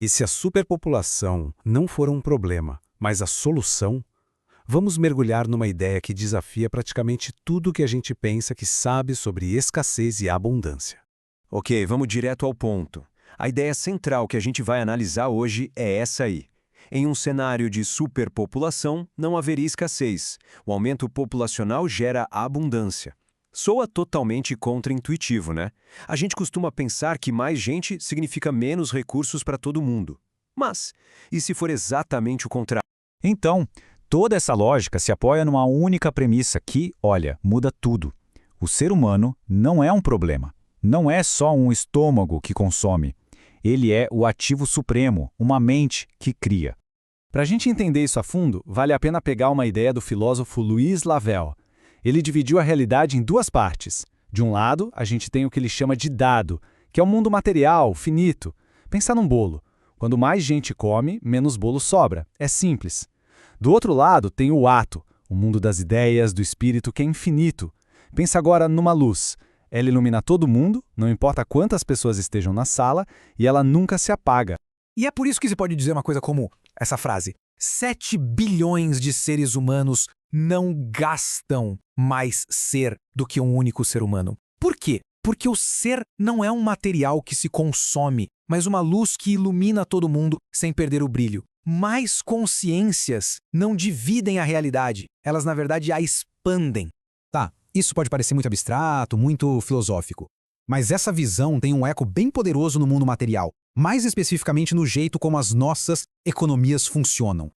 E se a superpopulação não for um problema, mas a solução, vamos mergulhar numa ideia que desafia praticamente tudo que a gente pensa que sabe sobre escassez e abundância. Ok, vamos direto ao ponto. A ideia central que a gente vai analisar hoje é essa aí. Em um cenário de superpopulação, não haveria escassez. O aumento populacional gera abundância. Soa totalmente contraintuitivo, né? A gente costuma pensar que mais gente significa menos recursos para todo mundo. Mas, e se for exatamente o contrário? Então, toda essa lógica se apoia numa única premissa que, olha, muda tudo. O ser humano não é um problema. Não é só um estômago que consome. Ele é o ativo supremo, uma mente que cria. Para a gente entender isso a fundo, vale a pena pegar uma ideia do filósofo Louis Lavelle. Ele dividiu a realidade em duas partes. De um lado, a gente tem o que ele chama de dado, que é o mundo material, finito. Pensa num bolo. Quando mais gente come, menos bolo sobra. É simples. Do outro lado, tem o ato, o mundo das ideias, do espírito, que é infinito. Pensa agora numa luz. Ela ilumina todo mundo, não importa quantas pessoas estejam na sala, e ela nunca se apaga. E é por isso que se pode dizer uma coisa como essa frase: 7 bilhões de seres humanos não gastam mais ser do que um único ser humano. Por quê? Porque o ser não é um material que se consome, mas uma luz que ilumina todo mundo sem perder o brilho. Mais consciências não dividem a realidade, elas na verdade a expandem. Tá, isso pode parecer muito abstrato, muito filosófico. Mas essa visão tem um eco bem poderoso no mundo material, mais especificamente no jeito como as nossas economias funcionam.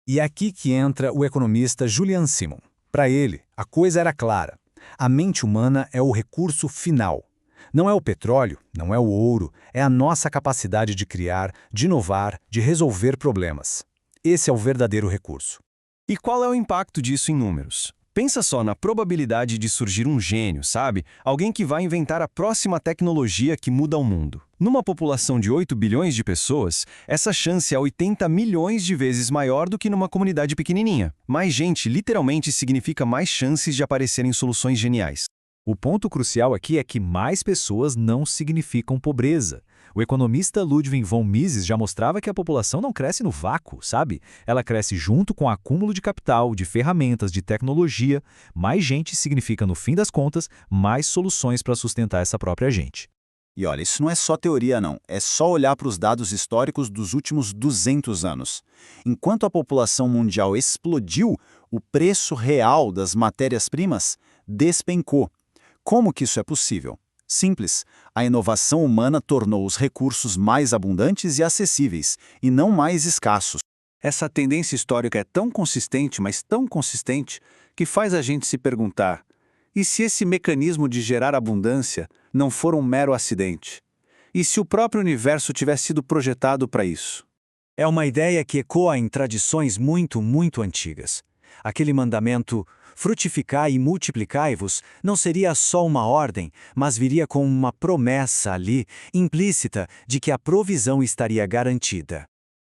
E é aqui que entra o economista Julian Simon. Para ele, a coisa era clara. A mente humana é o recurso final. Não é o petróleo, não é o ouro, é a nossa capacidade de criar, de inovar, de resolver problemas. Esse é o verdadeiro recurso. E qual é o impacto disso em números? Pensa só na probabilidade de surgir um gênio, sabe? Alguém que vai inventar a próxima tecnologia que muda o mundo. Numa população de 8 bilhões de pessoas, essa chance é 80 milhões de vezes maior do que numa comunidade pequenininha. Mais gente literalmente significa mais chances de aparecerem soluções geniais. O ponto crucial aqui é que mais pessoas não significam pobreza. O economista Ludwig von Mises já mostrava que a população não cresce no vácuo, sabe? Ela cresce junto com o acúmulo de capital, de ferramentas, de tecnologia. Mais gente significa, no fim das contas, mais soluções para sustentar essa própria gente. E olha, isso não é só teoria não, é só olhar para os dados históricos dos últimos 200 anos. Enquanto a população mundial explodiu, o preço real das matérias-primas despencou. Como que isso é possível? Simples, a inovação humana tornou os recursos mais abundantes e acessíveis, e não mais escassos. Essa tendência histórica é tão consistente, mas tão consistente, que faz a gente se perguntar: e se esse mecanismo de gerar abundância não for um mero acidente? E se o próprio universo tivesse sido projetado para isso? É uma ideia que ecoa em tradições muito, muito antigas. Aquele mandamento, frutificai e multiplicai-vos, não seria só uma ordem, mas viria com uma promessa ali, implícita, de que a provisão estaria garantida.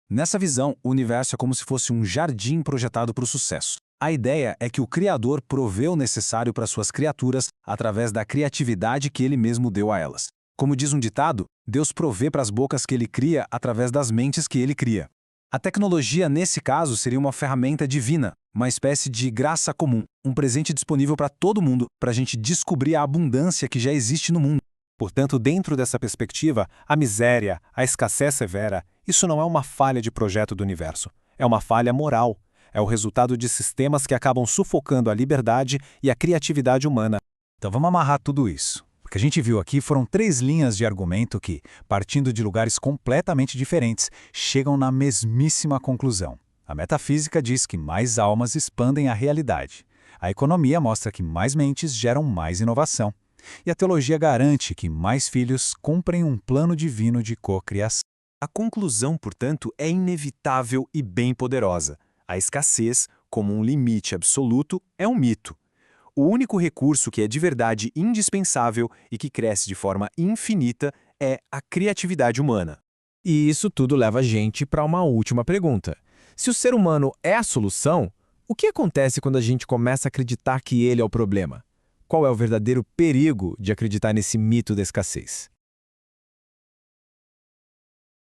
Nessa visão, o universo é como se fosse um jardim projetado para o sucesso. A ideia é que o Criador provê o necessário para suas criaturas através da criatividade que ele mesmo deu a elas. Como diz um ditado, Deus provê para as bocas que ele cria através das mentes que ele cria. A tecnologia, nesse caso, seria uma ferramenta divina, uma espécie de graça comum, um presente disponível para todo mundo, para a gente descobrir a abundância que já existe no mundo. Portanto, dentro dessa perspectiva, a miséria, a escassez severa, isso não é uma falha de projeto do universo, é uma falha moral. É o resultado de sistemas que acabam sufocando a liberdade e a criatividade humana. Então vamos amarrar tudo isso. O que a gente viu aqui foram 3 linhas de argumento que, partindo de lugares completamente diferentes, chegam na mesmíssima conclusão. A metafísica diz que mais almas expandem a realidade. A economia mostra que mais mentes geram mais inovação. E a teologia garante que mais filhos cumprem um plano divino de cocriação. A conclusão, portanto, é inevitável e bem poderosa. A escassez, como um limite absoluto, é um mito. O único recurso que é de verdade indispensável e que cresce de forma infinita é a criatividade humana. E isso tudo leva a gente para uma última pergunta. Se o ser humano é a solução, o que acontece quando a gente começa a acreditar que ele é o problema? Qual é o verdadeiro perigo de acreditar nesse mito da escassez?